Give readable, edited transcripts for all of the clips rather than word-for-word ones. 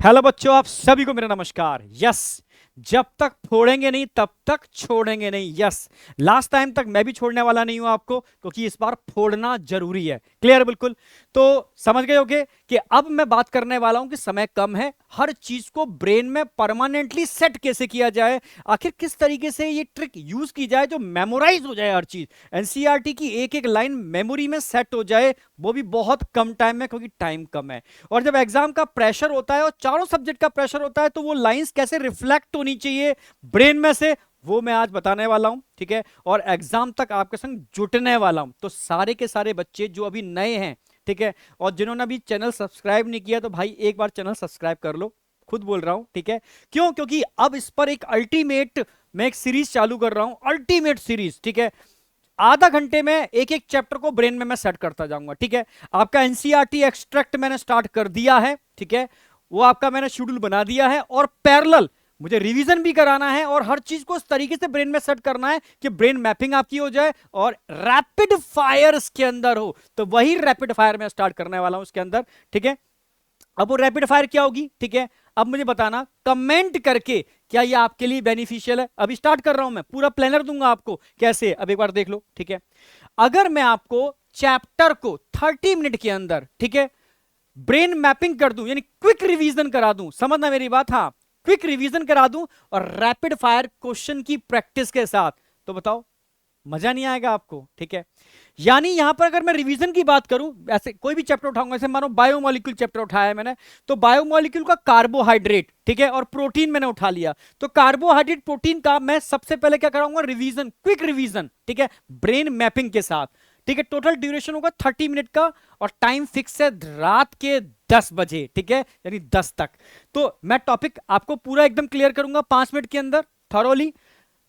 Hello बच्चों, आप सभी को मेरा नमस्कार। यस, जब तक फोड़ेंगे नहीं तब तक छोड़ेंगे नहीं। यस, लास्ट टाइम तक मैं भी छोड़ने वाला नहीं हूं आपको, क्योंकि इस बार फोड़ना जरूरी है। क्लियर? बिल्कुल। तो समझ गए होगे कि अब मैं बात करने वाला हूं कि समय कम है, हर चीज को ब्रेन में परमानेंटली सेट कैसे किया जाए, आखिर किस तरीके से ये ट्रिक यूज की जाए जो मेमोराइज हो जाए हर चीज, एनसीईआरटी की एक एक लाइन मेमोरी में सेट हो जाए, वो भी बहुत कम टाइम में, क्योंकि टाइम कम है। और जब एग्जाम का प्रेशर होता है और चारों सब्जेक्ट का प्रेशर होता है, तो वो लाइंस कैसे रिफ्लेक्ट होनी चाहिए ब्रेन में से, वो मैं आज बताने वाला हूं। ठीक है? और एग्जाम तक आपके संग जुटने वाला हूं। तो सारे के सारे बच्चे जो अभी नए हैं, ठीक है, और जिन्होंने अभी चैनल सब्सक्राइब नहीं किया, तो भाई एक बार चैनल सब्सक्राइब कर लो। खुद बोल रहा हूं। ठीक है? क्यों? क्योंकि अब इस पर एक अल्टीमेट मैं एक सीरीज चालू कर रहा हूं, अल्टीमेट सीरीज। ठीक है? आधा घंटे में एक एक चैप्टर को ब्रेन में मैं सेट करता जाऊंगा। ठीक है? आपका एनसीईआरटी एक्सट्रैक्ट मैंने स्टार्ट कर दिया है। ठीक है? वो आपका मैंने शेड्यूल बना दिया है, और पैरेलल मुझे रिवीजन भी कराना है, और हर चीज को इस तरीके से ब्रेन में सेट करना है कि ब्रेन मैपिंग आपकी हो जाए और रैपिड फायर के अंदर हो। तो वही रैपिड फायर मैं स्टार्ट करने वाला हूं उसके अंदर। ठीक है? अब वो रैपिड फायर क्या होगी? ठीक है, अब मुझे बताना कमेंट करके, क्या ये आपके लिए बेनिफिशियल है। अभी स्टार्ट कर रहा हूं, मैं पूरा प्लानर दूंगा आपको कैसे। अब एक बार देख लो। ठीक है? अगर मैं आपको चैप्टर को 30 मिनट के अंदर, ठीक है, ब्रेन मैपिंग कर दूं, यानी क्विक रिवीजन करा दूं, समझना मेरी बात, हाँ, क्विक रिवीजन करा दूं और रैपिड फायर क्वेश्चन की प्रैक्टिस के साथ, तो बताओ मजा नहीं आएगा आपको? ठीक है? यानी यहां पर अगर मैं रिवीजन की बात करूं, ऐसे कोई भी चैप्टर उठाऊंगा, जैसे मानो बायोमोलिक्यूल चैप्टर उठाया है मैंने, तो बायोमोलिक्यूल का कार्बोहाइड्रेट, ठीक है, और प्रोटीन मैंने उठा लिया, तो कार्बोहाइड्रेट प्रोटीन का मैं सबसे पहले क्या कराऊंगा? Revision, quick revision. ठीक है? ब्रेन मैपिंग के साथ। ठीक है? टोटल ड्यूरेशन होगा 30 मिनट का, और टाइम फिक्स है रात के 10 बजे। ठीक है? यानी 10 तक। तो मैं टॉपिक आपको पूरा एकदम क्लियर करूंगा 5 मिनट के अंदर, थॉरोली,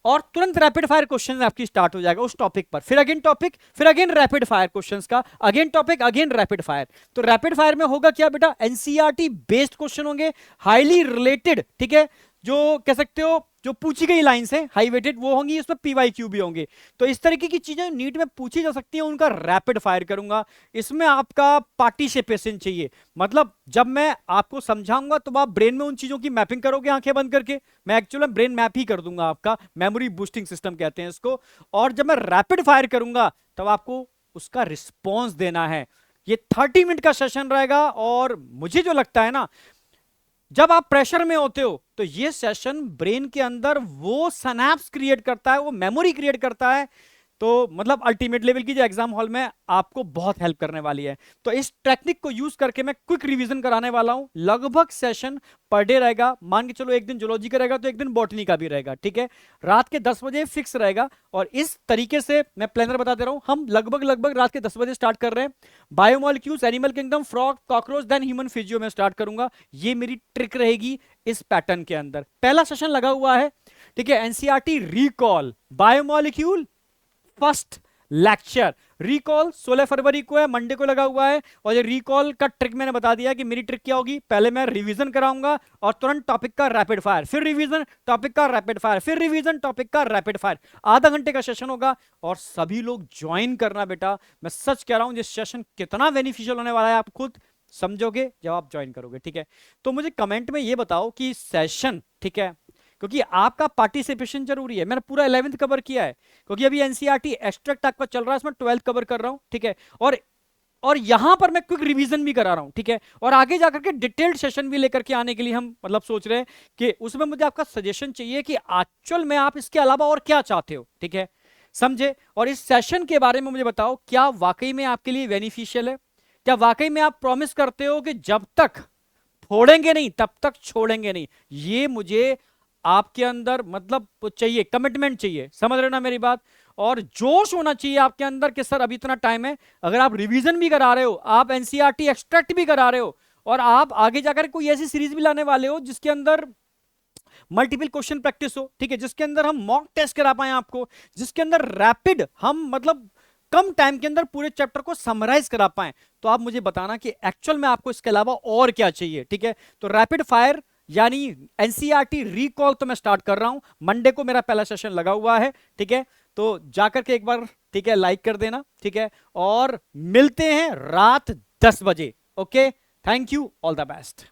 और तुरंत रैपिड फायर क्वेश्चन आपकी स्टार्ट हो जाएगा उस टॉपिक पर, फिर अगेन टॉपिक, फिर अगेन रैपिड फायर क्वेश्चंस का, again topic, again rapid fire. तो रैपिड फायर में होगा क्या बेटा? एनसीईआरटी बेस्ड क्वेश्चन होंगे, हाईली रिलेटेड। ठीक है? जो कह सकते हो जो पूछी गई लाइंस हैं हाई वेटेड, वो होंगी, इसमें पीवाईक्यू भी होंगे। तो इस तरीके की चीजें नीट में पूछी जा सकती हैं, उनका रैपिड फायर करूंगा। इसमें आपका पार्टिसिपेशन चाहिए, मतलब जब मैं आपको समझाऊंगा तो आप ब्रेन में उन चीजों की मैपिंग करोगे आंखें बंद करके। मैं एक्चुअली ब्रेन मैप ही कर दूंगा आपका, मेमोरी बूस्टिंग सिस्टम कहते हैं इसको। और जब मैं रैपिड फायर करूंगा तब आपको उसका रिस्पॉन्स देना है। ये 30 मिनट का सेशन रहेगा, और मुझे जो लगता है ना, जब आप प्रेशर में होते हो तो ये सेशन ब्रेन के अंदर वो सैनैप्स क्रिएट करता है, वो मेमोरी क्रिएट करता है, तो मतलब अल्टीमेट लेवल की जो एग्जाम हॉल में आपको बहुत हेल्प करने वाली है। तो इस टेक्निक को यूज करके मैं क्विक रिवीजन कराने वाला हूं। लगभग सेशन पर डे रहेगा, मान के चलो एक दिन जूलॉजी का रहेगा तो एक दिन बॉटनी का भी रहेगा। ठीक है? रात के 10 बजे फिक्स रहेगा, और इस तरीके से मैं प्लानर बता दे रहा हूं, हम लगभग लगभग रात के 10 बजे स्टार्ट कर रहे हैं। Biomolecules, animal kingdom, frog, cockroach, then human physio में स्टार्ट करूंगा। ये मेरी ट्रिक रहेगी इस पैटर्न के अंदर। पहला सेशन लगा हुआ है, ठीक है, NCERT recall biomolecule first lecture. Recall 16 फरवरी को है, मंडे को लगा हुआ है। और ये रिकॉल का ट्रिक मैंने बता दिया कि मेरी ट्रिक क्या होगी। पहले मैं रिवीजन कराऊंगा, और तुरंत टॉपिक का रैपिड फायर, फिर रिवीजन, टॉपिक का रैपिड फायर, फिर रिवीजन, टॉपिक का रैपिड फायर। आधा घंटे का सेशन होगा, और सभी लोग ज्वाइन करना बेटा। मैं सच कह रहा हूं, ये सेशन कितना बेनिफिशियल होने वाला है आप खुद समझोगे जब आप ज्वाइन करोगे। ठीक है? तो मुझे कमेंट में ये बताओ कि सेशन, ठीक है, क्योंकि आपका पार्टिसिपेशन जरूरी है। मैंने पूरा 11th कवर किया है, क्योंकि अभी एनसीईआरटी एक्सट्रैक्ट आपका चल रहा है, इसमें 12th कवर कर रहा हूं। ठीक है? और यहां पर मैं क्विक रिवीजन भी करा रहा हूं। ठीक है? और आगे जाकर के डिटेल्ड सेशन भी लेकर के आने के लिए हम मतलब सोच रहे हैं कि उसमें मुझे आपका सजेशन चाहिए कि एक्चुअल में आप इसके अलावा और क्या चाहते हो। ठीक है? समझे? और इस सेशन के बारे में मुझे बताओ, क्या वाकई में आपके लिए बेनिफिशियल है? क्या वाकई में आप प्रॉमिस करते हो कि जब तक फोड़ेंगे नहीं तब तक छोड़ेंगे नहीं? ये मुझे आपके अंदर मतलब चाहिए, कमिटमेंट चाहिए। समझ रहे हो ना मेरी बात? और जोश होना चाहिए आपके अंदर कि सर अभी इतना टाइम है। अगर आप रिवीजन भी करा रहे हो, आप एनसीईआरटी एक्सट्रैक्ट भी करा रहे हो, और आप आगे जाकर कोई ऐसी सीरीज भी लाने वाले हो जिसके अंदर मल्टीपल क्वेश्चन प्रैक्टिस हो, ठीक है, जिसके अंदर हम मॉक टेस्ट करा पाए आपको, जिसके अंदर रैपिड हम मतलब कम टाइम के अंदर पूरे चैप्टर को समराइज करा पाए, तो आप मुझे बताना कि एक्चुअल में आपको इसके अलावा और क्या चाहिए। ठीक है? तो रैपिड फायर यानी एनसीईआरटी रिकॉल तो मैं स्टार्ट कर रहा हूं, मंडे को मेरा पहला सेशन लगा हुआ है। ठीक है? तो जाकर के एक बार, ठीक है, लाइक कर देना। ठीक है? और मिलते हैं रात 10 बजे। Okay? Thank you, all the best.